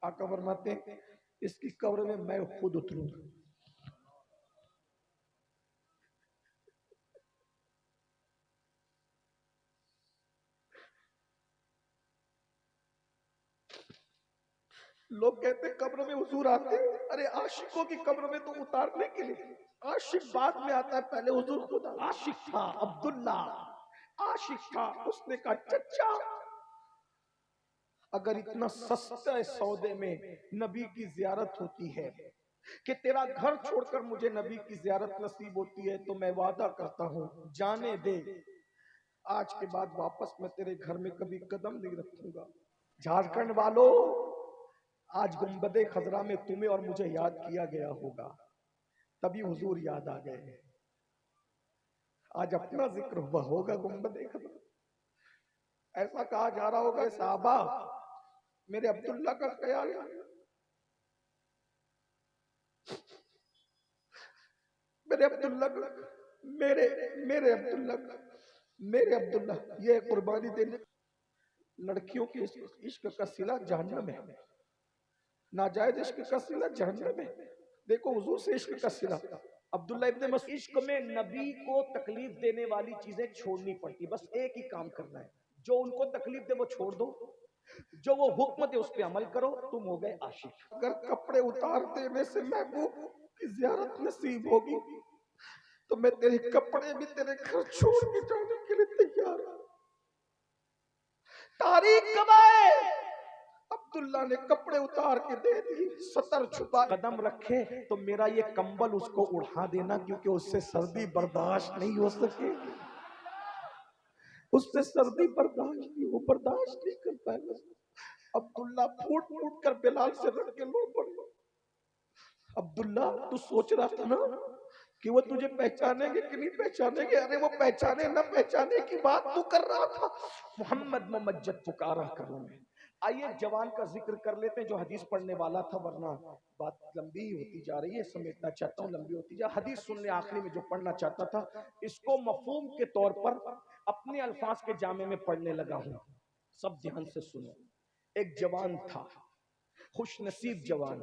आका फरमाते हैं इसकी कब्र में मैं खुद उतरूंगा। लोग कहते हैं कब्र में हुजूर आते हैं, अरे आशिकों की कब्र में तो उतारने के लिए, आशिक बाद में आता है, पहले हुजूर खुद। आशिक था अब्दुल्ला, आशिक था। उसने कहा चचा अगर इतना सस्ते सौदे में नबी की जियारत होती है कि तेरा घर छोड़कर मुझे नबी की जियारत नसीब होती है, तो मैं वादा करता हूं जाने दे, आज के बाद वापस मैं तेरे घर में कभी कदम नहीं रखूंगा। झारखंड वालों, आज गुंबदे खजरा में तुम्हें और मुझे याद किया गया होगा, तभी हुजूर याद आ गए। आज अपना जिक्र हुआ होगा गुंबदे खजरा। ऐसा कहा जा रहा होगा साहबा मेरे अब्दुल्ला का ख्याल, मेरे अब्दुल्ला, मेरे मेरे अब्दुल्ला, मेरे अब्दुल्ला, ये कुर्बानी देने। लड़कियों के इश्क का सिला जहन्नम है, नाजायज इश्क का सिला जहन्नम है। देखो हुजूर से इश्क का सिला। अब्दुल्ला इब्न मसूद, इश्क में नबी को तकलीफ देने वाली चीजें छोड़नी पड़ती, बस एक ही काम करना है, जो उनको तकलीफ दे वो छोड़ दो, जो वो हुक्म दे उस पे अमल करो, तुम हो गए आशिक। अगर कपड़े उतार देने से महबूब की जियारत नसीब होगी तो मैं तेरे कपड़े भी तेरे घर छोड़ के जाने के लिए तैयार हूं। तारीख कमाए अब्दुल्ला ने कपड़े उतार के दे दिए, सतर छुपा कदम रखे तो मेरा ये कंबल उसको उड़ा देना, क्योंकि उससे सर्दी बर्दाश्त नहीं हो सकेगी, उससे सर्दी बर्दाश्त नहीं, वो बर्दाश्त नहीं कर पाएगा। अब्दुल्ला फूट फूट कर बिलाल से लड़ के लो पड़े। अब्दुल्ला तू सोच रहा था ना कि वो तुझे पहचानेंगे कि नहीं पहचानेंगे, अरे वो पहचाने ना पहचाने की बात तू कर रहा था। मोहम्मद मुमज्जद पुकारा करो में। आइए जवान का जिक्र कर लेते हैं जो हदीस पढ़ने वाला था, वरना बात लंबी होती जा रही है, समेटना चाहता हूँ लंबी होती जा। हदीस सुनने आखिरी में जो पढ़ना चाहता था, इसको मफहूम के तौर पर अपने अल्फाज के जामे में पढ़ने लगा हूँ, सब ध्यान से सुनो। एक जवान था, खुश नसीब जवान,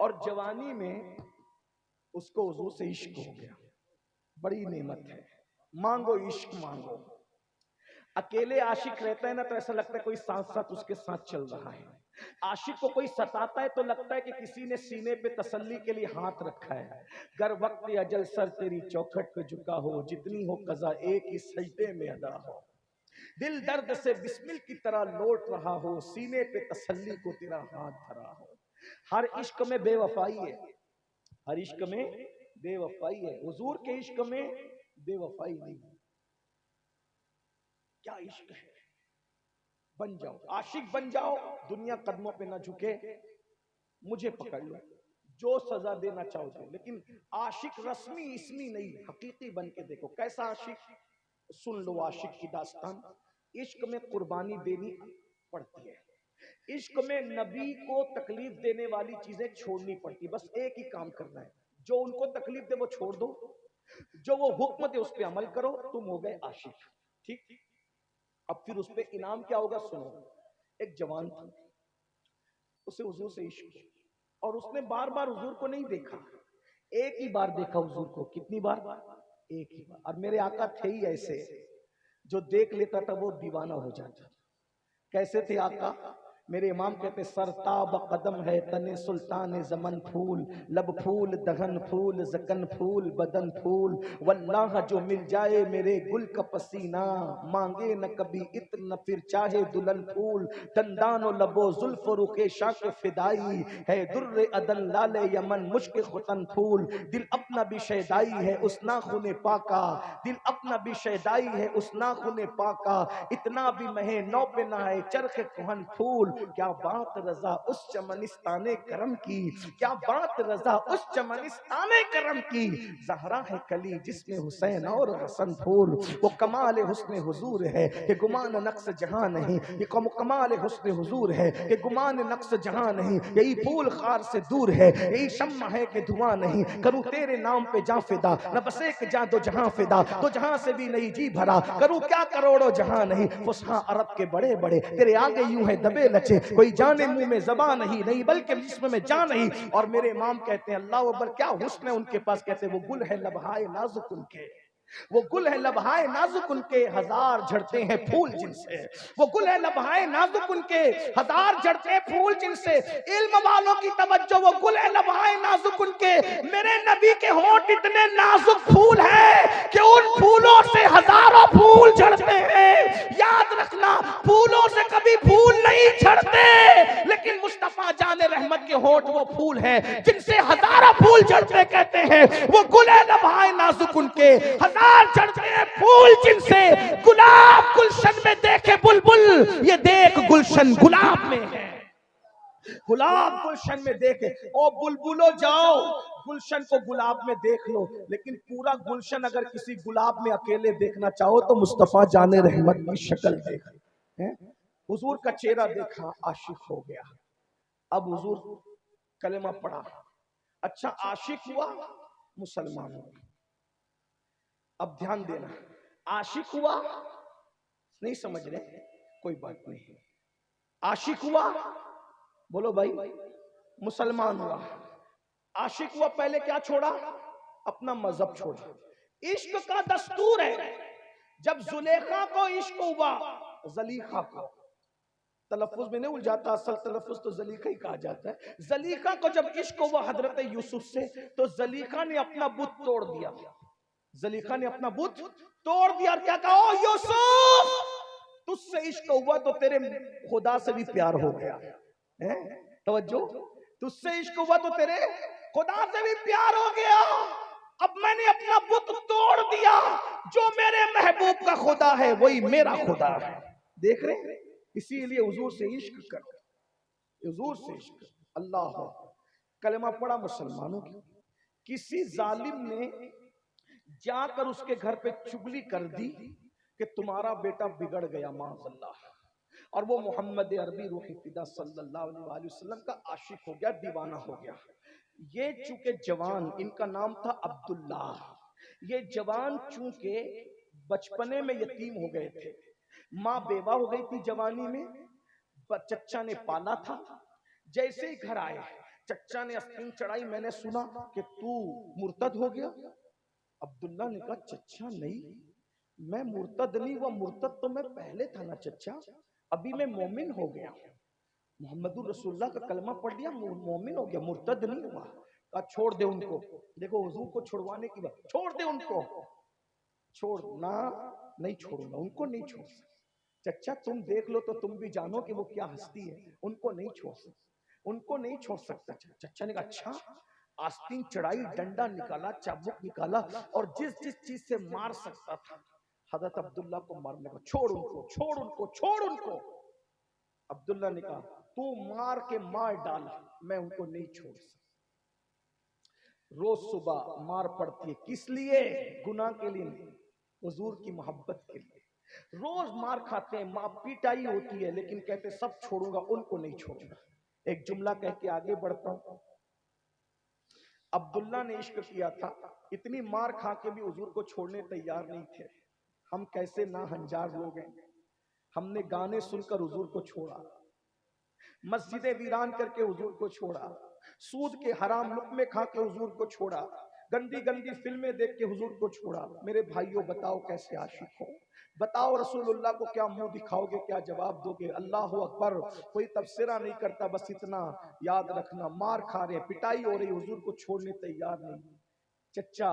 और जवानी में उसको हुजूर से इश्क हो गया। बड़ी नेमत है, मांगो इश्क मांगो। अकेले आशिक रहता है ना तो ऐसा लगता है कोई साथ साथ उसके साथ चल रहा है। आशिक को कोई सताता है तो लगता है कि किसी ने सीने पे तसल्ली के लिए हाथ रखा है। गर वक्त अजल सर तेरी चौखट पे झुका हो, जितनी हो कज़ा एक ही सजदे में अदा हो। दिल दर्द से बिस्मिल की तरह लौट रहा हो, सीने पे तसल्ली को तेरा हाथ धरा हो। हर इश्क में बेवफाई है, हर इश्क में बेवफाई है। हुजूर के इश्क में बेवफाई नहीं। क्या इश्क है, बन जाओ आशिक बन जाओ, दुनिया कदमों पे ना झुके, मुझे पकड़ लो, जो सजा देना चाहो दो, लेकिन आशिक रस्मी इसमी नहीं, हकीकी बन के देखो। कैसा आशिक, सुन लो आशिक की दास्तान। इश्क में कुर्बानी देनी पड़ती है, इश्क में नबी को तकलीफ देने वाली चीजें छोड़नी पड़ती, बस एक ही काम करना है, जो उनको तकलीफ दे वो छोड़ दो, जो वो हुक्म दे उस पे अमल करो, तुम हो गए आशिक। ठीक, अब फिर उस पे इनाम क्या होगा सुनो। एक जवान था, उसे हुजूर से इश्क, और उसने बार बार हुजूर को नहीं देखा, एक ही बार देखा हुजूर को। कितनी बार? एक ही बार। और मेरे आका थे ही ऐसे, जो देख लेता था वो दीवाना हो जाता। कैसे थे आका? मेरे इमाम कहते सरताब कदम है तने सुल्तान जमन फूल, लब फूल दहन फूल जकन फूल बदन फूल, वल्लाह जो मिल जाए मेरे गुल का पसीना, मांगे न कभी इत्र न फिर चाहे दुल्हन फूल, दंदानो लबो जुल्फ रुके शाक फिदाई है, दुर्रे अदन लाले यमन मुश्क खुतन फूल, दिल अपना भी शैदाई है उस नाखुने पाका, दिल अपना भी शैदाई है उस नाखुने पाका, इतना भी महे नौ पे ना है चरखे कुहन फूल। क्या बात रजा उस चमनिस्ताने करम की, क्या बात रजा उस चमनिस्ताने करम की, ज़हरा है कली जिसमें हुसैन और हसन फूल। वो कमाल हुस्न हुजूर है कि गुमान नक्स जहां नहीं, ये कमाल हुस्न हुजूर है कि गुमान नक्स जहां नहीं, यही फूल खार से दूर है, यही शम्मा है कि धुआं नहीं, करूं तेरे नाम पे जा फिदा, न बस एक जा दो जहां फिदा, तो जहां से भी नहीं जी भरा, करूं क्या करोड़ों जहां नहीं, फुसहा अरब के बड़े बड़े तेरे आगे यूं है दबे बचे, कोई जाने मुंह में ज़बान नहीं, नहीं बल्कि जिस्म में जान नहीं। और मेरे इमाम कहते हैं अल्लाह अकबर, क्या हुस्न है उनके पास, कहते हैं वो गुल है लबहाए नाजुक उनके, वो गुल है लबहाए नाजुक उनके, हजार झड़ते हैं फूल जिनसे, वो गुल है लबहाए नाजुक उनके, हजार झड़ते हैं फूल जिनसे। इल्म वालों की तवज्जो, वो गुल है लबहाए नाजुक उनके, मेरे नबी के होंठ इतने नाजुक फूल है कि उन फूलों से हजारों फूल झड़ते हैं। याद रखना, फूलों से कभी फूल नहीं झड़ते, लेकिन मुस्तफा जाने रहमत के होंठ वो फूल है जिनसे हजारों फूल झड़ते। कहते हैं वो गुल है लबहाए नाजुक उनके, झड़ते हैं फूल जिनसे। गुलाब गुलशन में देखे बुलबुल, ये देख गुलशन गुलाब में है, गुलाब गुलशन में देखे। ओ बुलबुलो जाओ गुलशन को गुलाब में देख लो, लेकिन पूरा गुलशन अगर किसी गुलाब में अकेले देखना चाहो तो मुस्तफा जाने रहमत की शक्ल देख, हुजूर का चेहरा देखा, आशिक हो गया। अब हुजूर कलेमा पढ़ा, अच्छा आशिक हुआ, मुसलमान हुआ। अब ध्यान देना, आशिक हुआ, नहीं समझ रहे, कोई बात नहीं, आशिक हुआ, बोलो भाई, मुसलमान हुआ। आशिक हुआ, पहले क्या छोड़ा, अपना मजहब छोड़ा। इश्क का दस्तूर है, जब जुलेखा को इश्क हुआ, जलीखा को, तलफ्फुज में नहीं उलझाता, असल तलफ्फुज तो जलीखा ही कहा जाता है। जलीखा को जब इश्क हुआ हजरत यूसुफ से, तो जलीखा ने अपना बुत तोड़ दिया, जलीखा ने अपना बुत तोड़ दिया और क्या कहा, ओ यूसुफ तुझसे इश्क हुआ तो तेरे खुदा से भी प्यार हो गया है, तवज्जो, तुझसे इश्क हुआ तो तेरे खुदा से भी प्यार हो गया। अब मैंने अपना बुत तोड़ दिया, जो मेरे महबूब का खुदा है वही मेरा खुदा है। देख रहे, इसीलिए हुजूर से इश्क कर, हुजूर से इश्क। अल्लाह, कलमा पड़ा मुसलमानों की। किसी जालिम ने जाकर उसके घर पे चुगली कर दी कि तुम्हारा बेटा बिगड़ गया माज़अल्लाह, और वो मोहम्मद अरबी रूह फिदा सल्लल्लाहु अलैहि वसल्लम का आशिक हो गया, दीवाना हो गया। ये चूंकि जवान, इनका नाम था अब्दुल्ला, ये जवान चूंकि बचपने में यतीम हो गए थे, माँ बेवा हो गई थी जवानी में, चच्चा ने पाला था। जैसे ही घर आए, चच्चा ने अस्तीन चढ़ाई, मैंने सुना कि तू मुर्तद हो गया। अब्दुल्ला ने कहा चच्चा नहीं, मैं मुर्तद नहीं हुआ, मुर्तद तो मैं पहले था ना चच्चा, अभी मैं मोमिन हो गया, मोहम्मदुर रसूलुल्लाह का कलमा पढ़ लिया, मोमिन हो गया, मुर्तद नहीं हुआ। कहा छोड़ दे उनको, देखो हुजूर को छुड़वाने की बात, छोड़ दे उनको, छोड़ ना, नहीं छोड़ूंगा, उनको नहीं छोड़ सकता। चच्चा तुम देख लो तो तुम भी जानो कि वो क्या हस्ती है, उनको नहीं छोड़ सकता, उनको नहीं छोड़ सकता। चच्चा ने कहा अच्छा, आस्तीन चढ़ाई, डंडा निकाला, चाबुक निकाला, और जिस जिस चीज से मार सकता था हजरत अब्दुल्ला को मारने को, छोड़ उनको, छोड़ उनको, छोड़ उनको। अब्दुल्ला ने कहा तू मार के मार डाल, मैं उनको नहीं छोड़ सकता। रोज सुबह मार पड़ती है, किस लिए, गुनाह के लिए नहीं, हुजूर की मोहब्बत के लिए। रोज मार खाते हैं, माँ पिटाई होती है, लेकिन कहते सब छोड़ूंगा, उनको नहीं छोड़ूंगा। एक जुमला कह के आगे बढ़ता हूं। अब्दुल्ला ने इश्क किया था, इतनी मार खा के भी हुजूर को छोड़ने तैयार नहीं थे। हम कैसे ना हंजार लोग हैं, हमने गाने सुनकर हुजूर को छोड़ा, मस्जिदें वीरान करके हुजूर को छोड़ा, सूद के हराम लुक़मे खा के हुजूर को छोड़ा, गंदी गंदी फिल्में देख के हुजूर को छोड़ा। मेरे भाइयों बताओ कैसे आशिक हो, बताओ रसूलुल्लाह को क्या मुंह दिखाओगे, क्या जवाब दोगे। अल्लाह अकबर, कोई तबसरा नहीं करता, बस इतना याद रखना, मार खा रहे, पिटाई हो रही, हुजूर को छोड़ने तैयार नहीं। चच्चा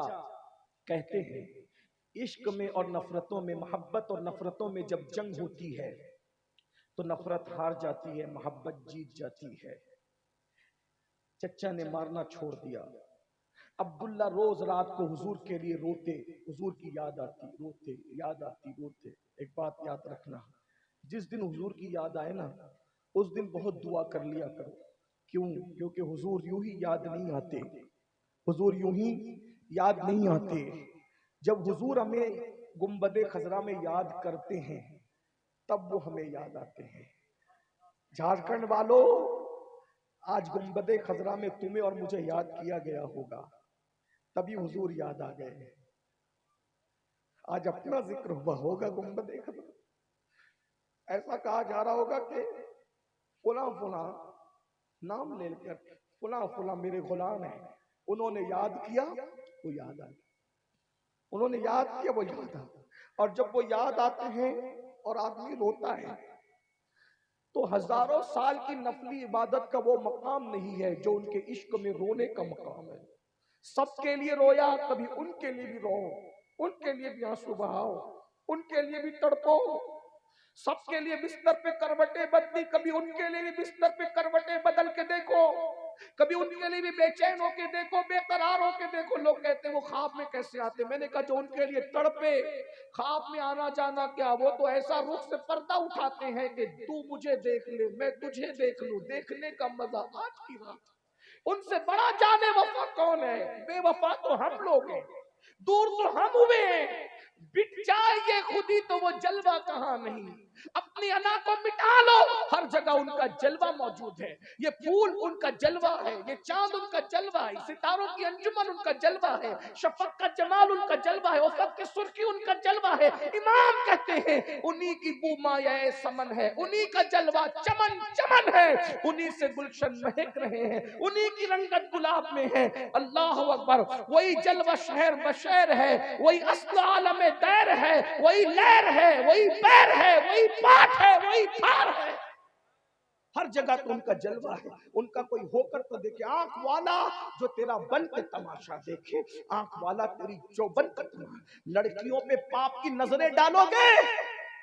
कहते हैं इश्क में और नफरतों में, मोहब्बत और नफरतों में जब जंग होती है तो नफरत हार जाती है, मोहब्बत जीत जाती है। चच्चा ने मारना छोड़ दिया। अब्दुल्ला रोज रात को हुजूर के लिए रोते, हुजूर की याद आती, रोते, याद आती, रोते। एक बात याद रखना, जिस दिन हुजूर की याद आए ना, उस दिन बहुत दुआ कर लिया करो। क्यों? क्योंकि हुजूर यूं ही याद नहीं आते, हुजूर यूं ही याद नहीं आते। जब हुजूर हमें गुंबदे खजरा में याद करते हैं तब वो हमें याद आते हैं। झारखंड वालों, आज गुंबदे खजरा में तुम्हें और मुझे याद किया गया होगा, तभी हुजूर याद आ गए। आज अपना जिक्र हुआ होगा गुंबदे खजरा, ऐसा कहा जा रहा होगा कि फुला फुला नाम लेकर फुला फुला मेरे गुलाम है। उन्होंने याद किया, वो याद आ गया, उन्होंने याद किया, वो याद आ गया। और जब वो याद आते हैं और आदमी रोता है तो हजारों साल की नफली इबादत का वो मकाम नहीं है जो उनके इश्क में रोने का मकाम है। सबके लिए रोया, कभी उनके लिए भी रो, उनके लिए भी आंसू बहाओ, उनके लिए भी तड़पो। सबके लिए बिस्तर पे करवटें बदली, कभी उनके लिए भी बिस्तर पे करवटें बदल के देखो, कभी उनके लिए भी बेचैन होके देखो, बेकरार होके देखो। लोग कहते हैं वो ख्वाब में कैसे आते? मैंने कहा जो उनके लिए तड़पे, ख्वाब में आना जाना क्या, वो तो ऐसा रुख से पर्दा उठाते हैं कि तू मुझे देख ले, मैं तुझे देख लूं, देखने का मजा आज की रात। उनसे बड़ा जाने वफा कौन है? बेवफा तो हम लोग हैं, दूर तो हम हुए हैं। बिट जाएंगे खुद ही तो वो जलवा कहाँ नहीं। अपनी अना को मिटा लो, हर जगह उनका जलवा मौजूद है। ये फूल उनका जलवा है, ये चांद उनका जलवा है, सितारों की अंजुमन उनका जलवा है, शफक का जमाल उनका जलवा है, उफक की सुर्खी उनका जलवा है। इमाम कहते हैं उन्हीं की बूमाए समन है, उन्हीं का जलवा चमन चमन है, उन्हीं से गुलशन महक रहे हैं, उन्हीं की रंगत गुलाब में है। अल्लाह अकबर। वही जलवा शहर बशैर है, वही अस्ल आलम दैर है, वही लहर है, वही पैर है, वही पाठ है, वही थार है। हर जगह तो उनका जलवा है। उनका कोई होकर तो देखे, आंख वाला जो तेरा बन के तमाशा देखे, आंख वाला तेरी जो बन कर तमाशा। लड़कियों पे पाप की नजरें डालोगे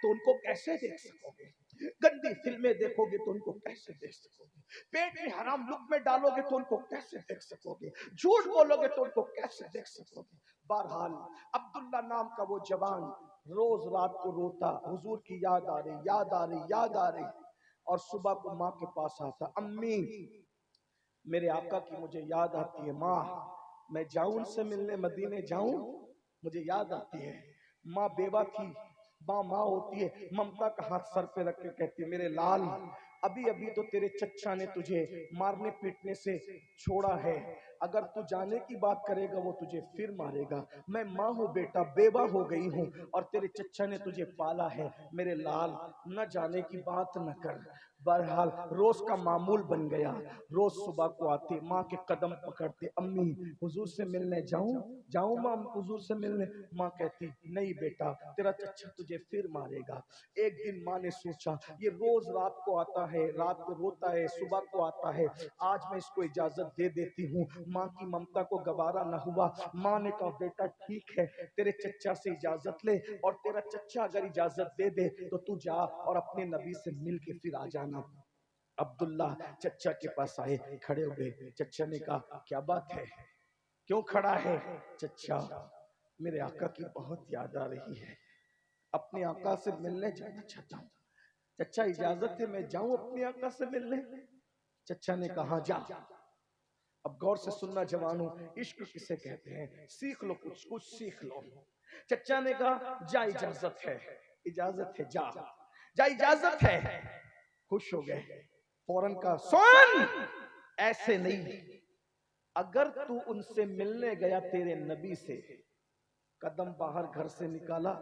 तो उनको कैसे देख सकोगे? गंदी फिल्में देखोगे तो उनको कैसे देख सकोगे? पेट में हराम लुक़्मे डालोगे तो उनको कैसे देख सकोगे? झूठ बोलोगे तो उनको कैसे देख सकोगे? बहरहाल अब्दुल्ला नाम का वो जवान रोज रात को रोता, हुजूर की याद आ रही, याद आ रही, याद आ रही। और सुबह को माँ के पास आता, अम्मी मेरे आका की मुझे याद आती है, माँ मैं जाऊं उनसे मिलने, मदीने जाऊं, मुझे याद आती है। माँ बेवा थी, माँ होती है, ममता का हाथ सर पे रख के कहती है, मेरे लाल अभी अभी तो तेरे चच्चा ने तुझे मारने पीटने से छोड़ा है, अगर तू जाने की बात करेगा वो तुझे फिर मारेगा। मैं माँ हूँ बेटा, बेवा हो गई हूँ और तेरे चच्चा ने तुझे पाला है, मेरे लाल न जाने की बात न कर। बहरहाल रोज का मामूल बन गया, रोज सुबह को आते, माँ के कदम पकड़ते, अम्मी हुजूर से मिलने जाऊं, जाऊं माँ हुजूर से मिलने? माँ कहती नहीं बेटा, तेरा चच्चा तुझे फिर मारेगा। एक दिन माँ ने सोचा ये रोज रात को आता है, रात को रोता है, सुबह को आता है, आज मैं इसको इजाजत दे देती हूँ। माँ की ममता को गवारा न हुआ। माँ ने कहा बेटा ठीक है, तेरे चच्चा से इजाजत ले, और तेरा चच्चा अगर इजाजत दे दे तो तू जा और अपने नबी से मिल के फिर आ जाना। अब्दुल्ला चच्चा के पास आए, खड़े हो गए। चच्चा ने कहा क्या बात है, क्यों खड़ा है? चच्चा मेरे आका की बहुत याद आ रही है, अपने आका से मिलने जाना चाहता हूँ। चच्चा इजाजत है मैं जाऊं अपने आका से मिलने? चच्चा ने कहा जा। अब गौर से सुनना जवानों, इश्क किसे कहते हैं, सीख लो, कुछ कुछ सीख लो। चच्चा ने कहा जा इजाजत है, इजाजत है, जा जा इजाजत है। खुश हो गए, फौरन का सुन ऐसे नहीं, अगर तू उनसे मिलने गया तेरे नबी से, कदम बाहर घर से निकाला,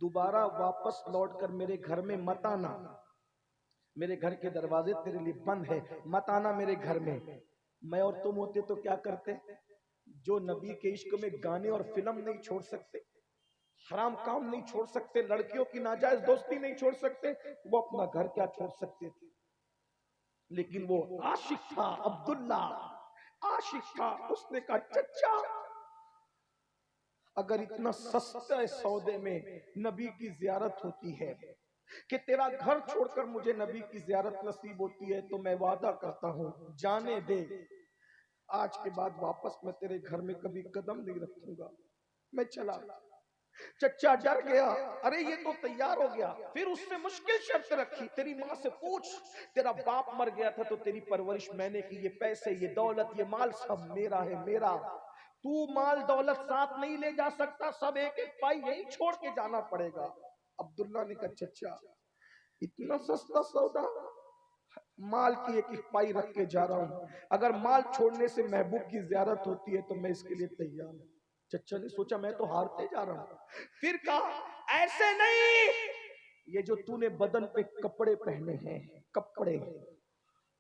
दोबारा वापस लौटकर मेरे घर में मत आना, मेरे घर के दरवाजे तेरे लिए बंद है, मत आना मेरे घर में। मैं और तुम होते तो क्या करते? जो नबी के इश्क में गाने और फिल्म नहीं छोड़ सकते, हराम काम नहीं छोड़ सकते, लड़कियों की नाजायज दोस्ती नहीं छोड़ सकते, वो अपना घर क्या छोड़ सकते थे? लेकिन वो आशिक था, अब्दुल्ला आशिक था। उसने कहा चच्चा अगर इतना सस्ते सौदे में नबी की जियारत होती है कि तेरा घर छोड़कर मुझे नबी की जियारत नसीब होती है, तो मैं वादा करता हूं, जाने दे, आज के बाद वापस मैं तेरे घर में कभी कदम नहीं रखूंगा, मैं चला। चच्चा डर गया, अरे ये तो तैयार हो गया। फिर उससे मुश्किल शर्त रखी, तेरी माँ से पूछ, तेरा बाप मर गया था तो तेरी परवरिश मैंने की, ये पैसे, ये दौलत, ये माल सब मेरा है, मेरा। तू माल दौलत साथ नहीं ले जा सकता, सब एक एक पाई यही छोड़ के जाना पड़ेगा। अब्दुल्ला ने कहा चच्चा इतना सस्ता सौदा, माल की एक एक पाई रख के जा रहा हूं, अगर माल छोड़ने से महबूब की जियारत होती है तो मैं इसके लिए तैयार हूं। चच्चा ने सोचा मैं तो हारते जा रहा हूं, फिर कहा ऐसे नहीं, ये जो तूने बदन पे कपड़े पहने हैं, कपड़े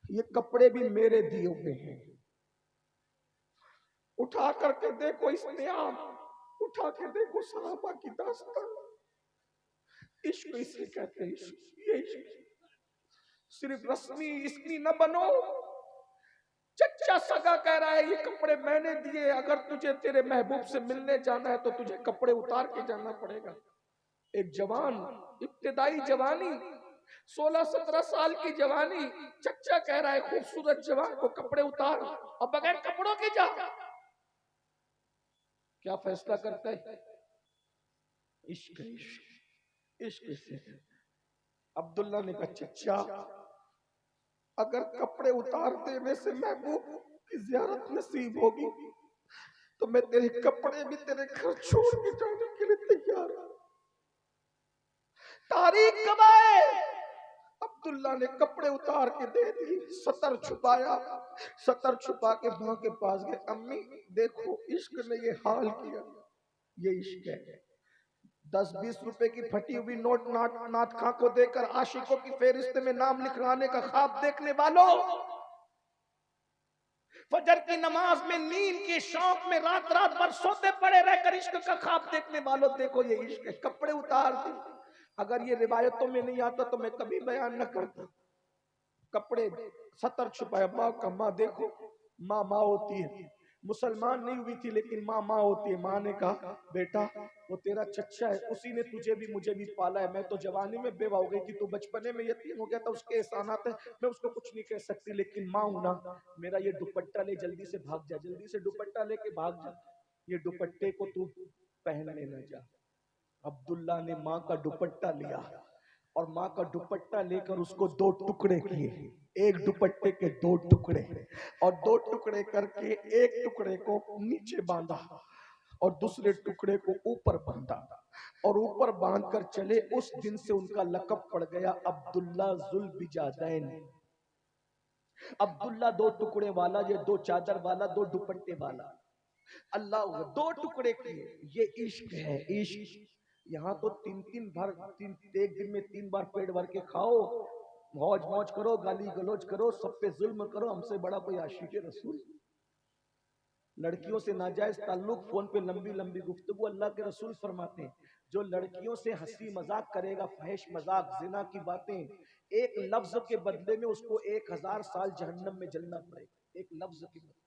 ये कपड़े भी मेरे दिए हुए हैं, उठा करके देखो इसने आप, उठा के देखो सहाबा की दास्तान। इश्क इसे कहते हैं, इश्क ये इश्क। सिर्फ रस्मी इसमी न बनो। चच्चा सगा कह रहा है ये कपड़े मैंने दिए, अगर तुझे तेरे महबूब से मिलने जाना है तो तुझे कपड़े उतार के जाना पड़ेगा। एक जवान, इब्तिदाई जवानी, 16-17 साल की जवानी, चच्चा कह रहा है खूबसूरत जवान को कपड़े उतार और बगैर कपड़ों के जा। क्या फैसला करता है? इश्क इश्क इश्क से। अब्दुल्ला ने कहा चच्चा अगर कपड़े उतार देने से महबूब की ज़ियारत नसीब होगी तो मैं तेरे कपड़े भी तेरे घर छोड़ के जाने के लिए तैयार हूं। तारीख गवाए अब्दुल्ला ने कपड़े उतार के दे दिए, सतर छुपाया, सतर छुपा के मां के पास गए। अम्मी देखो इश्क ने ये हाल किया, ये इश्क है। 10-20 रुपए की फटी हुई नोट नाथ खां को देकर आशिकों की फेरिस्त में नाम लिखवाने का ख्वाब देखने वालों, फजर की नमाज में नींद के शौक में रात रात भर सोते पड़े रहकर इश्क का ख्वाब देखने वालों, देखो ये इश्क है। कपड़े उतार दे। अगर ये रिवायतों में नहीं आता तो मैं कभी बयान न करता। कपड़े सतर छुपाया, माँ का, माँ देखो, माँ माँ होती है, मुसलमान नहीं हुई थी लेकिन माँ माँ होती है। माँ ने कहा बेटा वो तेरा चच्चा है, उसी ने तुझे भी मुझे भी पाला है। मैं तो जवानी में बेवा हो गई थी, तो बचपने में यतीम हो गया था, उसके एहसानात है, मैं उसको कुछ नहीं कह सकती, लेकिन माँ हूं ना। मेरा ये दुपट्टा ले, जल्दी से भाग जा, जल्दी से दुपट्टा लेके भाग जा, ये दुपट्टे को तू पहनने न जा। अब्दुल्ला ने माँ का दुपट्टा लिया और माँ का दुपट्टा लेकर उसको 2 टुकड़े किए, एक दुपट्टे के 2 टुकड़े, और 2 टुकड़े करके एक टुकड़े को नीचे बांधा और दूसरे टुकड़े को ऊपर बांधा और ऊपर बांधकर चले। उस दिन से उनका लक़ब पड़ गया अब्दुल्ला जुल बिजादैन। अब्दुल्ला 2 टुकड़े वाला, ये 2 चादर वाला, 2 दुपट्टे वाला। अल्लाह 2 टुकड़े किए, ये इश्क है, इश्क। यहाँ तो 3-3 बार, एक दिन में 3 बार पेट भर के खाओ, मौज मौज करो, गाली गलौज करो, सब पे जुल्म करो, हमसे बड़ा कोई आशिक रसूल। लड़कियों से नाजायज ताल्लुक, फोन पे लंबी लंबी गुफ्तगू। अल्लाह के रसूल फरमाते हैं जो लड़कियों से हंसी मजाक करेगा, फहश मजाक, जिना की बातें, एक लफ्ज के बदले में उसको 1000 साल जहन्नम में जलना पड़ेगा। एक लफ्ज के बदले।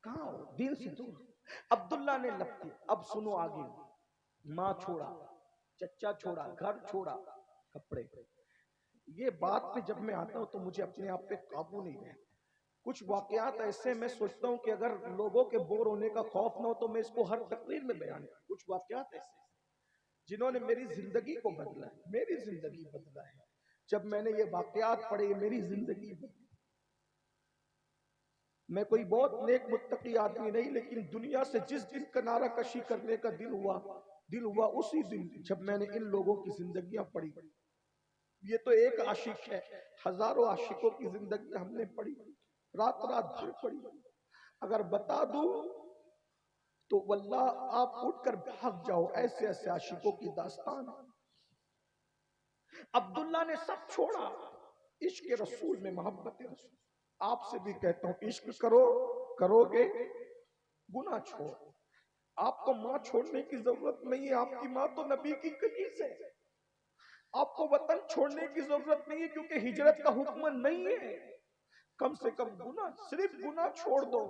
कहाँ हो? दीन से दूर। अब्दुल्ला ने लपटी। अब सुनो आगे, माँ छोड़ा, चच्चा छोड़ा, घर छोड़ा, कपड़े। ये बात पे जब मैं आता हूँ तो मुझे अपने आप पे काबू नहीं रहता। कुछ वाकयात ऐसे मैं सोचता हूँ कि अगर लोगों के बोर होने का खौफ ना हो तो मैं इसको हर तकरीर में बयान करूं। कुछ वाकयात ऐसे जिन्होंने मेरी जिंदगी को बदला है, मेरी जिंदगी बदला है। जब मैंने ये वाकयात पढ़े, मेरी जिंदगी बदली। मैं कोई बहुत नेक मुत्तकी आदमी नहीं, लेकिन दुनिया से जिस दिन किनारा कशी करने का दिल हुआ उसी दिन जब मैंने इन लोगों की जिंदगियां पढ़ी। ये तो एक आशिक है, हजारों आशिकों की जिंदगी हमने पढ़ी, रात रात भर पढ़ी। अगर बता दूं तो वल्लाह आप उठकर भाग जाओ, ऐसे ऐसे आशिकों की दास्तान। अब्दुल्ला ने सब छोड़ा, इश्क रसूल में मोहब्बत रसूल। आपसे भी कहता हूं इश्क करो, करोगे गुनाह छोड़। आपको माँ छोड़ने की जरूरत नहीं है, आपकी माँ तो नबी की कनीज है। आपको वतन छोड़ने की जरूरत नहीं है क्योंकि हिजरत का हुक्म नहीं है। कम से कम गुनाह, सिर्फ गुनाह छोड़ दो।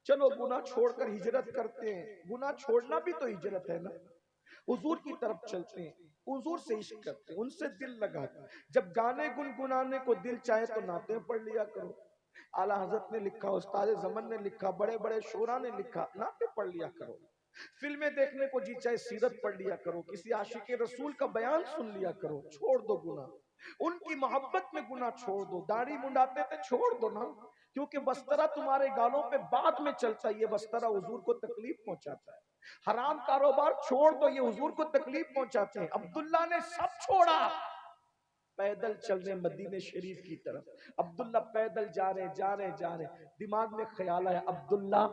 चलो गुनाह छोड़कर हिजरत करते हैं, गुनाह छोड़ना भी तो हिजरत है ना। हुजूर की तरफ चलते हैं, हुजूर से इश्क करते हैं, उनसे दिल लगाते हैं। जब गाने गुनगुनाने को दिल चाहे तो नाते पढ़ लिया करो। आला हजरत ने लिखा, उस्ताद जमन ने लिखा, बड़े बड़े शोरा ने लिखा, नाते पढ़ लिया करो। फिल्में देखने को जी चाहे सीरत पढ़ लिया करो, किसी आशिक रसूल का बयान सुन लिया करो। छोड़ दो गुनाह, उनकी मोहब्बत में गुनाह छोड़ दो। दाढ़ी मुंडाते थे, छोड़ दो ना, क्योंकि बस्तरा तुम्हारे गालों पे बाद में चलता है, ये बस्तरा हुजूर को तकलीफ पहुंचाता है। हराम कारोबार छोड़ दो, ये हुजूर को तकलीफ पहुंचाते हैं। अब्दुल्ला ने सब छोड़ा, पैदल चल रहे मदीने शरीफ की तरफ। अब्दुल्ला पैदल जा रहे। दिमाग में ख्याल आया, अब्दुल्ला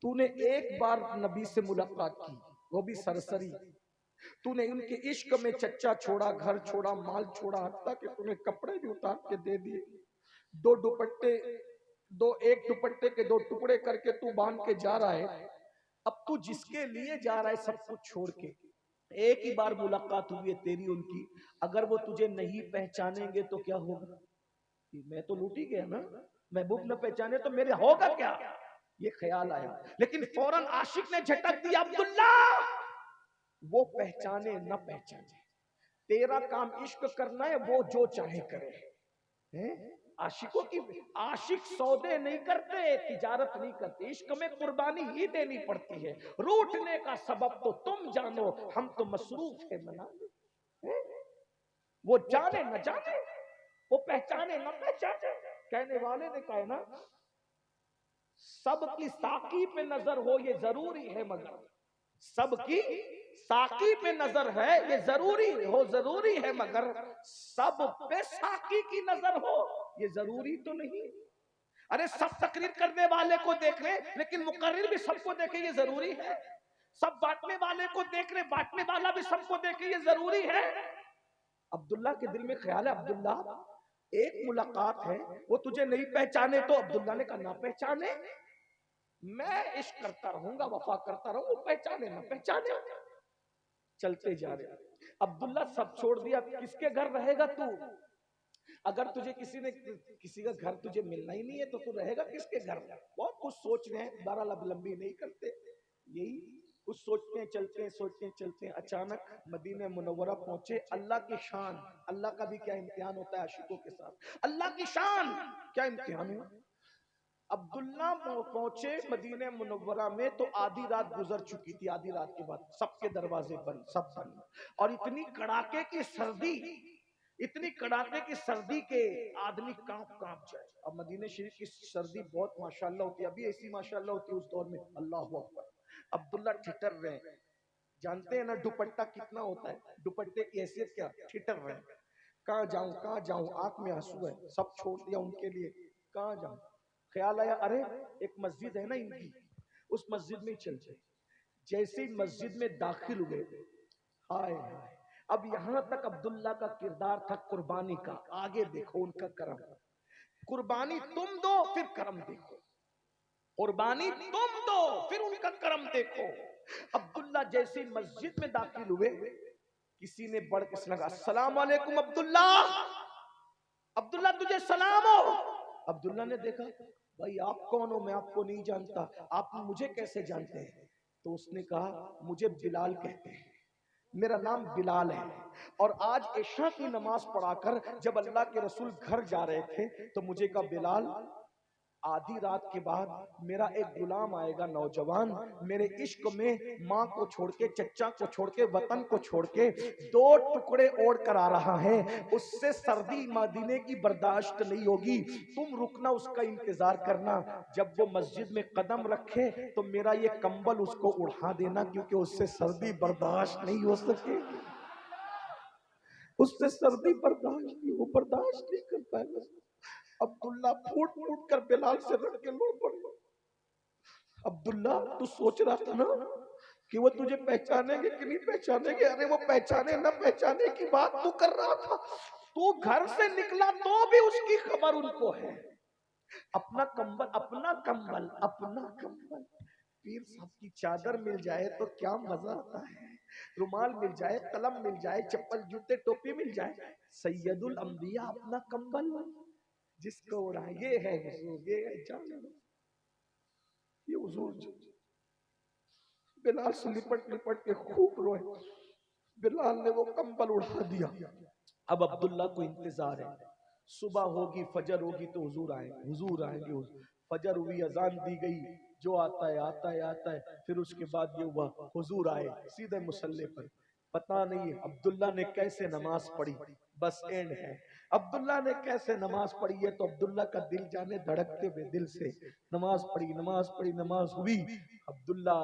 तूने एक बार नबी से मुलाकात की, वो भी सरसरी, तूने उनके इश्क में चच्चा छोड़ा, घर छोड़ा, माल छोड़ा, हत्ता कि तूने कपड़े भी उतार के दे दिए। दो दुपट्टे, एक दुपट्टे के दो टुकड़े करके तू बांध के जा रहा है। अब तू जिसके लिए जा रहा है सब कुछ छोड़ के, एक ही बार मुलाकात हुई है तेरी उनकी, अगर वो तुझे नहीं पहचानेंगे तो क्या होगा? मैं तो लूट ही गया ना, महबूब न पहचाने तो मेरे होगा क्या? ये ख्याल आया, लेकिन फौरन आशिक ने झटक दिया, अब्दुल्ला वो पहचाने न पहचाने, तेरा काम इश्क करना है, वो जो चाहे करे। हैं? आशिकों की, आशिक सौदे नहीं करते, तिजारत नहीं करते, इश्क में कुर्बानी ही देनी पड़ती है। रूठने का सबब तो तुम जानो, हम तो मसरूफ है मनाने। वो जाने न जाने, वो पहचाने न पहचाने, कहने वाले ने कहा ना, सबकी साकी पे नजर हो ये जरूरी है, मगर सबकी साकी पे नजर है ये जरूरी है, मगर सब पे साकी की नजर हो ये जरूरी तो नहीं। अरे सब तकरीर करने वाले को देख रहे, लेकिन मुकर्रिर भी सबको देखे ये जरूरी है। सब बांटने वाले को देख रहे, बांटने वाला भी सबको देखे ये जरूरी है। अब्दुल्ला के दिल में ख्याल है, अब्दुल्ला एक मुलाकात है, वो तुझे नहीं पहचाने तो? अब्दुल्ला ने कहा ना पहचाने, मैं इश्क करता रहूंगा, वफा करता रहूं, पहचाने ना पहचाने। चलते जा रहे। अब्दुल्ला सब छोड़ दिया, किसके घर रहेगा तू? अगर तुझे किसी का घर तुझे मिलना ही नहीं है तो तू रहेगा किसके घर? बहुत कुछ सोच रहे हैं, बहरहाल लंबी नहीं करते, यही कुछ सोचते हैं, चलते हैं। अचानक मदीने मुनव्वरा पहुंचे। अल्लाह की शान, अल्लाह का भी क्या इम्तिहान होता है आशिकों के साथ, अल्लाह की शान क्या इम्तिहान हुआ। अब्दुल्ला पहुंचे मदीने मुनव्वरा में तो आधी रात गुजर चुकी थी। आधी रात के बाद सबके दरवाजे बंद, सब बंद, और इतनी कड़ाके की सर्दी, इतनी कड़ाके की सर्दी के आदमी कांप जाए। अब मदीने शरीफ की सर्दी बहुत माशाल्लाह होती है, अभी ऐसी माशाल्लाह होती है उस दौर में, अल्लाह अकबर। अब्दुल्ला ठिठर रहे, जानते हैं ना दुपट्टा कितना होता है, दुपट्टे की हैसियत क्या, ठिठर रहे, कहाँ जाऊं, आंख में आंसू है, सब छोड़ दिया उनके लिए, कहाँ जाऊं। ख्याल आया, अरे एक मस्जिद है ना इनकी, उस मस्जिद में चलते। जैसे ही मस्जिद में दाखिल हुए, हाय हाय, अब यहां तक अब्दुल्ला का किरदार था कुर्बानी का, आगे देखो उनका करम। कुर्बानी तुम दो फिर करम देखो, कुर्बानी तुम दो फिर उनका करम देखो। अब्दुल्ला जैसे मस्जिद में दाखिल हुए, किसी ने बढ़ के लगा, अस्सलाम वालेकुम अब्दुल्ला, अब्दुल्ला तुझे सलाम हो। अब्दुल्ला ने देखा, भाई आप कौन हो? मैं आपको नहीं जानता, आप मुझे कैसे जानते हैं? तो उसने कहा, मुझे बिलाल कहते हैं, मेरा नाम बिलाल है, और आज इशा की नमाज पढ़ाकर जब अल्लाह के रसूल घर जा रहे थे तो मुझे कहा, बिलाल आधी रात के बाद मेरा एक गुलाम आएगा, नौजवान, मेरे इश्क में माँ को छोड़ के, चच्चा को छोड़ के, वतन को छोड़ के 2 टुकड़े ओढ़ कर आ रहा है, उससे सर्दी मदीने की बर्दाश्त नहीं होगी, तुम रुकना, उसका इंतजार करना, जब वो मस्जिद में कदम रखे तो मेरा ये कंबल उसको उड़ा देना, क्योंकि उससे सर्दी बर्दाश्त नहीं हो सकेगी, उससे सर्दी बर्दाश्त नहीं, वो बर्दाश्त नहीं कर पाएगा। अब्दुल्ला फूट कर बिलाल से रख के लो पड़े। अब्दुल्ला तू सोच रहा था ना कि वो तुझे पहचानेंगे कि नहीं पहचानेंगे? अरे वो पहचाने न पहचाने की बात तू कर रहा था, तू घर से निकला तो भी उसकी खबर उनको है। अपना कंबल, पीर साहब की चादर मिल जाए तो क्या मजा आता है, रुमाल मिल जाए, कलम मिल जाए, चप्पल जूते टोपी मिल जाए, सैयदुल अंबिया अपना कंबल जिसको उड़ा, ये है हुजूर, ये है जान, ये हुजूर। बिलाल से लिपट के खूब रोए, बिलाल ने वो कंबल उड़ा दिया। अब अब्दुल्ला को इंतजार है, सुबह होगी, फजर होगी तो हुजूर आएंगे। फजर हुई, अजान दी गई, जो आता है। फिर उसके बाद ये हुआ, हुजूर आए सीधे मुसल्ले पर। पता नहीं अब्दुल्ला ने कैसे नमाज पढ़ी, बस एंड है, अब्दुल्ला ने कैसे नमाज पढ़ी है तो अब्दुल्ला का दिल जाने, धड़कते हुए दिल से नमाज पढ़ी, नमाज हुई। अब्दुल्ला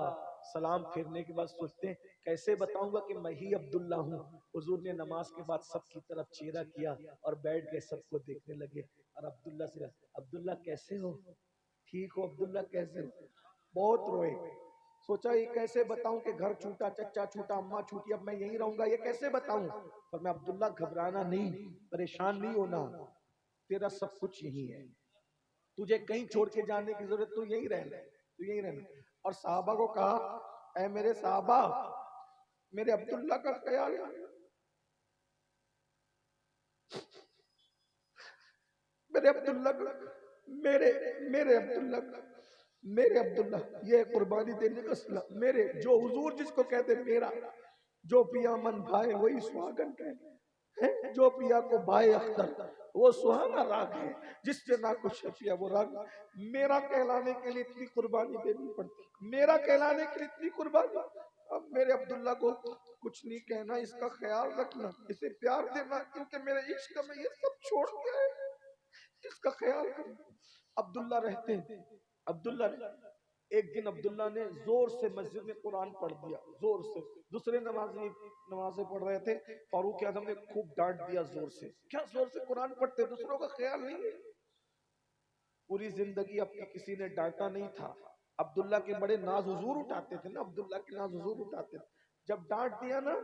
सलाम फेरने के बाद सोचते हैं, कैसे बताऊंगा कि मैं ही अब्दुल्ला हूँ। हुजूर ने नमाज के बाद सबकी तरफ चेहरा किया और बैठ गए, सबको देखने लगे, और अब्दुल्ला से, अब्दुल्ला कैसे हो, ठीक हो? अब्दुल्ला कैसे हो? बहुत रोए, सोचा ये कैसे बताऊं कि घर छूटा, चच्चा छूटा, अम्मा छूटी, अब मैं यहीं रहूंगा, ये कैसे बताऊं। पर मैं अब्दुल्ला घबराना नहीं, परेशान नहीं होना, तेरा सब कुछ यही है, तुझे कहीं छोड़ के जाने की जरूरत, तू यहीं रहना, तू यहीं रहना। और साहबा को कहा, ऐ मेरे साहबा, मेरे अब्दुल्ला का ख्याल, मेरे अब्दुल्ला, मेरे मेरे अब्दुल्ला, मेरे अब्दुल्ला, ये कुर्बानी देने का सिला, मेरे जो हुजूर जिसको कहते मेरा, जो पिया मन भाई वही सुहागन कहे, है जो पिया को भाई अख्तर वो सुहाना राग है, जिससे ना कुछ पिया वो राग। मेरा कहलाने के लिए इतनी कुर्बानी देनी पड़ती, मेरा कहलाने के लिए इतनी कुर्बानी। अब मेरे अब्दुल्ला को कुछ नहीं कहना, इसका ख्याल रखना, इसे प्यार देना, क्योंकि मेरे इश्क में ये सब छोड़ के आए, इसका ख्याल करना। अब्दुल्ला रहते हैं, अब्दुल्ला एक दिन अब्दुल्ला ने जोर से मस्जिद में कुरान पढ़ दिया, जोर से, दूसरे नमाजें पढ़ रहे थे, फारूक आजम ने खूब डांट दिया जोर से, क्या जोर से कुरान पढ़ते, दूसरों का ख्याल नहीं है। पूरी जिंदगी अपनी किसी ने डांटा नहीं था। अब्दुल्ला के बड़े नाज हुजूर उठाते थे ना, अब्दुल्ला के नाज हुजूर उठाते थे। जब डांट दिया ना,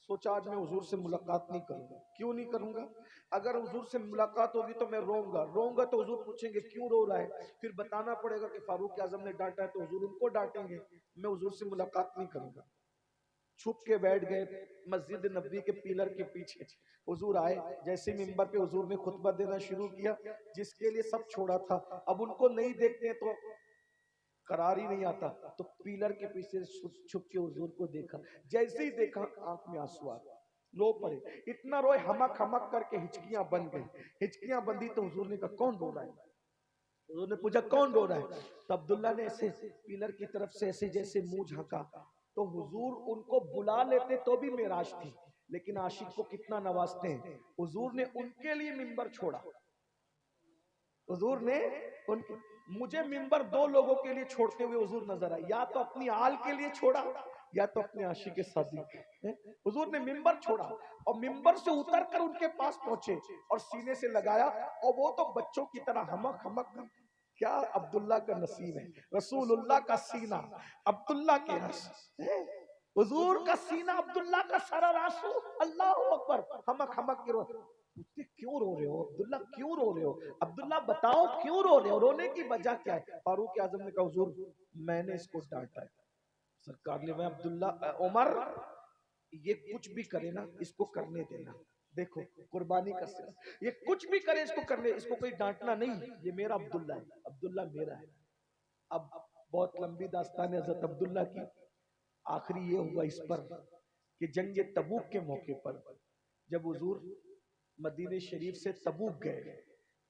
सोचा आज मैं हुजूर से मुलाकात नहीं करूंगा। क्यों नहीं करूंगा? अगर हुजूर से मुलाकात होगी तो मैं रोऊंगा, रोऊंगा तो हुजूर पूछेंगे क्यों रो रहा है, फिर बताना पड़ेगा कि फारूक आजम ने डांटा है, तो हुजूर उनको डांटेंगे। मैं हुजूर से मुलाकात नहीं करूंगा। छुप के बैठ गए मस्जिद नबी के पिलर के पीछे। हुजूर आए, जैसे मिंबर पे हुजूर ने खुतबा देना शुरू किया, जिसके लिए सब छोड़ा था, अब उनको नहीं देखते तो करार ही नहीं आता, तो पिलर के पीछे छुप के हुजूर को देखा, जैसे ही देखा आंख में आंसू आ गए, रो पड़े, इतना रोए हमक हमक करके हिचकियां बन गई। हिचकियां बंधी तो हुजूर ने कहा कौन रो रहा है, हुजूर ने पूछा कौन रो रहा है, तो अब्दुल्ला ने ऐसे पिलर की तरफ से ऐसे जैसे मुंह झांका, तो हुजूर उनको बुला लेते तो भी मेराज थी, लेकिन आशिक को कितना नवाजते हैं, हुजूर ने उनके लिए मिंबर छोड़ा, हुजूर ने उनके, मुझे मिंबर दो लोगों के लिए छोड़ते हुए हुजूर नजर आए, या तो अपनी आल के लिए छोड़ा, या तो अपने आशिक के साथी। हुजूर ने मिंबर छोड़ा और मिंबर से उतर कर उनके पास पहुंचे और सीने से लगाया, और वो तो बच्चों की तरह हमक हमक। क्या अब्दुल्ला का नसीब है, रसूलुल्लाह का सीना अब्दुल्ला के हुजूर का सीना अब्दुल्ला का सारा आंसू, अल्लाह अकबर, हमक हमक के रो। पूछते क्यों रो रहे हो अब्दुल्ला, क्यों रो रहे हो अब्दुल्ला, बताओ क्यों रो रहे हो, रोने की वजह क्या है। फारूक आजम ने कहा हुजूर मैंने इसको डांटा है। सरकार ने, मैं अब्दुल्ला, उमर ये कुछ भी करे ना इसको करने देना, देखो कुर्बानी का सिर, ये कुछ भी करे इसको करने, इसको कोई डांटना नहीं, ये मेरा अब्दुल्ला है, अब्दुल्ला मेरा है। अब बहुत लंबी दास्तान है हजरत अब्दुल्ला की। आखिरी ये हुआ इस पर कि जंग तबूक के मौके पर जब हुजूर मदीने शरीफ से तबूक गए,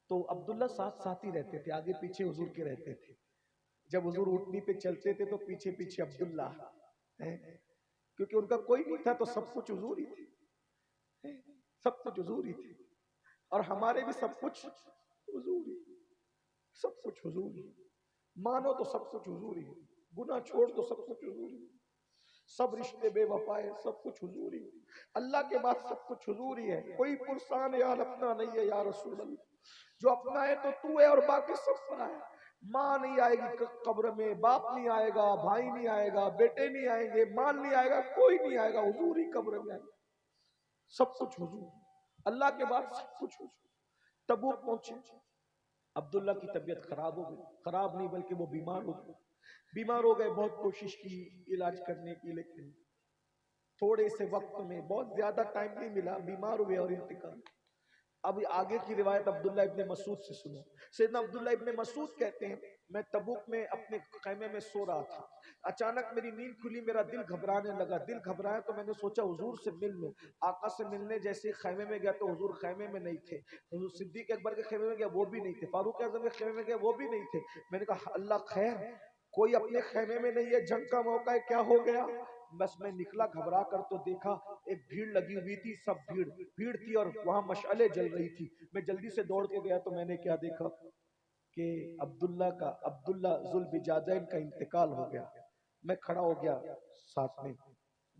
तो अब्दुल्ला साथ साथ ही रहते थे, आगे पीछे हुजूर के रहते थे। जब हुजूर ऊँटनी पे चलते थे तो पीछे पीछे अब्दुल्ला है, क्योंकि उनका कोई नहीं था तो सब कुछ हुजूर ही थे, सब कुछ हुजूर ही थे, और हमारे भी सब कुछ हुजूर ही, सब कुछ हुजूर ही, मानो तो सब कुछ हुजूर ही, गुनाह छोड़ तो सब कुछ हुजूर ही, सब रिश्ते बेवफाए सब कुछ हुजूर ही, अल्लाह के बाद सब कुछ हुजूर ही है। कोई पुरसान यार अपना नहीं है या रसूल अल्लाह, जो अपना है तो तू है और बाकी सब अपना है। माँ नहीं आएगी कब्र में, बाप नहीं आएगा, भाई नहीं आएगा, बेटे नहीं आएंगे, माल नहीं आएगा, कोई नहीं आएगा, हुजूर ही कब्र में आएगा, सब कुछ हुजूर, अल्लाह के बाद सब कुछ हुजूर। तबूक पहुंचे, अब्दुल्ला की तबीयत खराब हो गई, खराब नहीं बल्कि वो बीमार हो गए, बीमार हो गए, बहुत कोशिश की इलाज करने की, लेकिन थोड़े से वक्त में, बहुत ज्यादा टाइम नहीं मिला, बीमार हुए और इंतकाल। अब आगे की रिवायत अब्दुल्ला इब्ने मसूद से सुनो। सैयदना अब्दुल्ला इब्ने मसूद कहते हैं, मैं तबूक में अपने खैमे में सो रहा था, अचानक मेरी नींद खुली, मेरा दिल घबराने लगा, दिल घबराया तो मैंने सोचा हुजूर से मिल लूं। आका से मिलने जैसे खैमे में गया तो हुजूर खैमे में नहीं थे, हुजूर सिद्दीक अकबर के खैमे में गया वो भी नहीं थे, फारूक आजम के खैमे में गया वो भी नहीं थे। मैंने कहा अल्लाह खैर, कोई अपने खैमे में नहीं है, जंग का मौका है, क्या हो गया। बस मैं निकला घबरा कर तो देखा एक भीड़ लगी हुई थी, सब भीड़ भीड़ थी और वहां मशाले जल रही थी। मैं जल्दी से दौड़ के गया तो मैंने क्या देखा कि अब्दुल्ला जुल बिजादैन का इंतकाल हो गया। मैं खड़ा हो गया, साथ में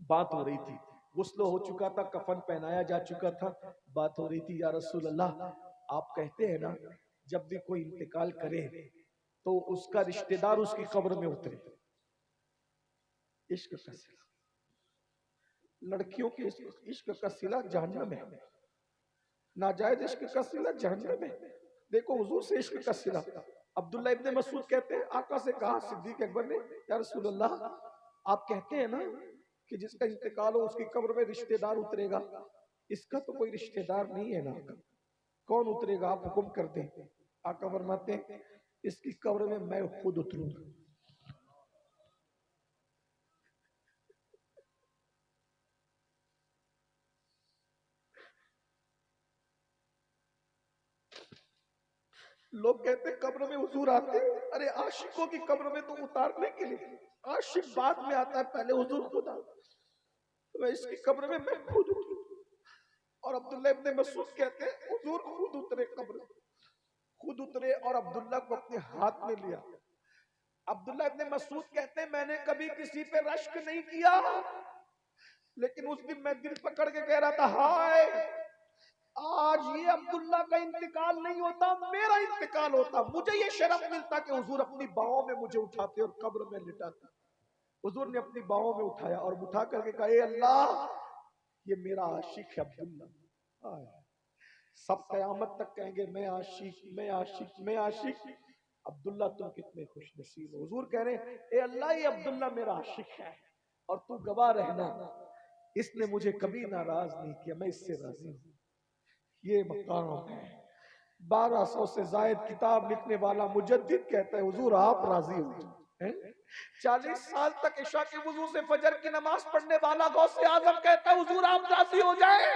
बात हो रही थी, गुस्ल हो चुका था, कफन पहनाया जा चुका था, बात हो रही थी, या रसूल अल्लाह आप कहते हैं ना जब भी कोई इंतकाल करे तो उसका रिश्तेदार उसकी कब्र में उतरे, इश्क का सिला, लड़कियों के इश्क का सिला जहन्नम है, नाजायज इश्क का सिला जहन्नम है। देखो हुजूर से इश्क का सिला। अब्दुल्ला इब्ने मसूद कहते हैं आका से कहा सिद्दीक अकबर ने, या रसूल अल्लाह, आप कहते हैं ना कि जिसका इंतकाल हो उसकी कब्र में रिश्तेदार उतरेगा, इसका तो कोई रिश्तेदार नहीं है ना, कौन उतरेगा, आप हुक्म कर दें। आका फरमाते हैं इसकी कब्र में मैं खुद उतरूंगा। लोग कहते हैं कब्र में हुजूर आते हैं, अरे आशिकों की कब्र में तो उतारने के लिए, आशिक बाद में आता है, पहले हुजूर खुद आता है। तो इसकी कब्र में मैं खुद उतरूं। और अब्दुल्ला इब्ने मसूद कहते हैं हुजूर खुद उतरे, कब्र खुद उतरे और अब्दुल्ला को अपने हाथ में लिया। अब्दुल्ला इब्ने मसूद कहते हैं मैंने कभी किसी पे रश्क नहीं किया, लेकिन उस दिन मैं दिल पकड़ के कह रहा था हाय आज ये अब्दुल्ला का इंतकाल नहीं होता, मेरा इंतकाल होता, मुझे ये शरफ मिलता कि हुजूर अपनी बाहों में मुझे उठाते और कब्र में लिटाते। हुजूर ने अपनी बाहों में उठाया और उठा करके कहा ए अल्लाह ये मेरा आशिक है अब्दुल्ला। सब कयामत तक कहेंगे मैं आशिक, मैं आशिक, मैं आशिक। अब्दुल्ला तुम कितने खुश नसीब हो। हुजूर कह रहे हैं ए अल्लाह ये अब्दुल्ला मेरा आशिक है और तू गवाह रहना इसने मुझे कभी नाराज नहीं किया, मैं इससे राजी हूं। ये मकाम है। 1200 से जायद किताब लिखने वाला मुजद्दिद कहता है हुजूर आप राजी हो। 40 साल तक इशा के वुजू से फजर की नमाज पढ़ने वाला गौसे आजम कहता है हुजूर आप राजी हो जाए।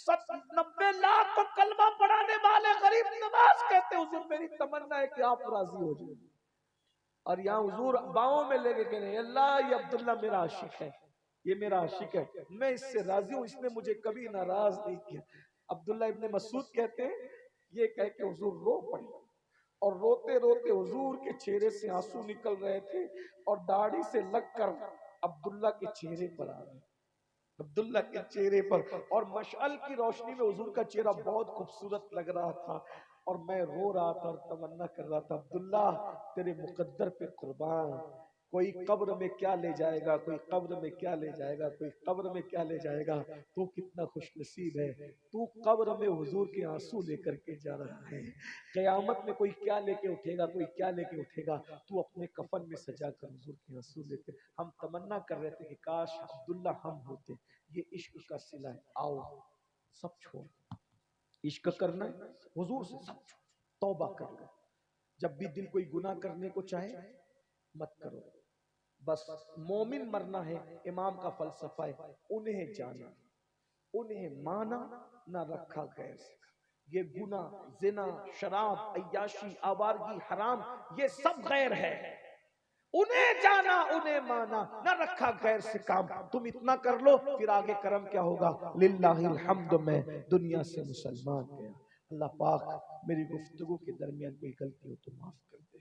90 लाख को कलमा पढ़ाने वाले गरीब नवाज कहते हैं हुजूर मेरी तमन्ना है कि आप राजी हो जाए। और यहाँ हुजूर बाहों में लेके कह रहे हैं अल्लाह ये अब्दुल्ला मेरा आशिक है, ये मेरा आशिक है, मैं इससे राजी हूँ, इसने मुझे कभी नाराज नहीं किया। अब्दुल्ला इब्ने मसूद कहते हैं ये कह के हुजूर रो पड़े और रोते रोते हुजूर के चेहरे से आंसू निकल रहे थे और दाढ़ी से लगकर अब्दुल्ला के चेहरे पर आ रहे, अब्दुल्ला के चेहरे पर, और मशअल की रोशनी में हुजूर का चेहरा बहुत खूबसूरत लग रहा था और मैं रो रहा था और तमन्ना कर रहा था अब्दुल्ला तेरे मुकद्दर पे कुर्बान, कोई कब्र में क्या ले जाएगा, कोई कब्र में क्या ले जाएगा, कोई कब्र में क्या ले जाएगा, तू कितना खुशनसीब है, तू कब्र में हुजूर के आंसू लेकर के जा रहा है। कयामत में कोई क्या लेके उठेगा, कोई क्या लेके उठेगा, तू अपने कफन में सजा कर हुजूर के आंसू लेकर। हम तमन्ना कर रहे थे कि काश अब्दुल्ला हम होते। ये इश्क का सिला है। आओ सब छोड़, इश्क करना है हुजूर से, सब छोड़, तौबा कर लो। जब भी दिल कोई गुनाह करने को चाहे मत करो, बस मोमिन मरना है। इमाम का फलसफा है उन्हें जाना, उन्हें माना, ना रखा गैर से। ये गुना, जिना, शराब, अय्याशी, आवारगी, हराम ये सब गैर है। उन्हें जाना, उन्हें माना, न रखा गैर से काम। तुम इतना कर लो फिर आगे कर्म क्या होगा। लिल्लाहिल हम्द में दुनिया से मुसलमान गया। अल्लाह पाक मेरी गुफ्तगू के दरमियान कोई गलती हो तो माफ कर दे।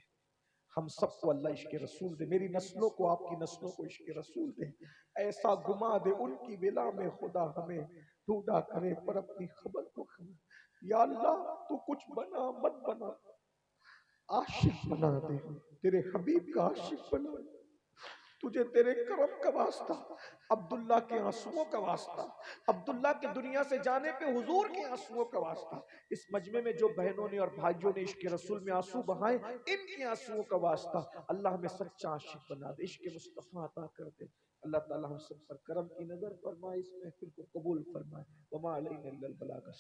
हम सबको अल्लाह इश्क रसूल दे, मेरी नस्लों को आपकी नस्लों को इश्क रसूल दे। ऐसा गुमा दे उनकी विला में खुदा हमें ढूंढा करे पर अपनी खबर को खबर। या अल्लाह तू कुछ बना मत बना, आशिक बना दे, तेरे हबीब का आशिक बना दे। तुझे तेरे करम का वास्ता, अब्दुल्ला के आंसुओं का वास्ता, अब्दुल्ला के दुनिया से जाने पे हुजूर के आंसुओं का वास्ता। इस मजमे में जो बहनों ने और भाइयों ने इश्क रसूल में आंसू बहाए इनके आंसुओं का वास्ता, अल्लाह हमें सच्चा आशिक बना दे, इश्क मुस्तफा अता कर दे। अल्लाह ताला हम सब पर करम की नजर फरमाए, इस महफिल को कबूल फरमाए। वमा अलैना इल्लल बलाग।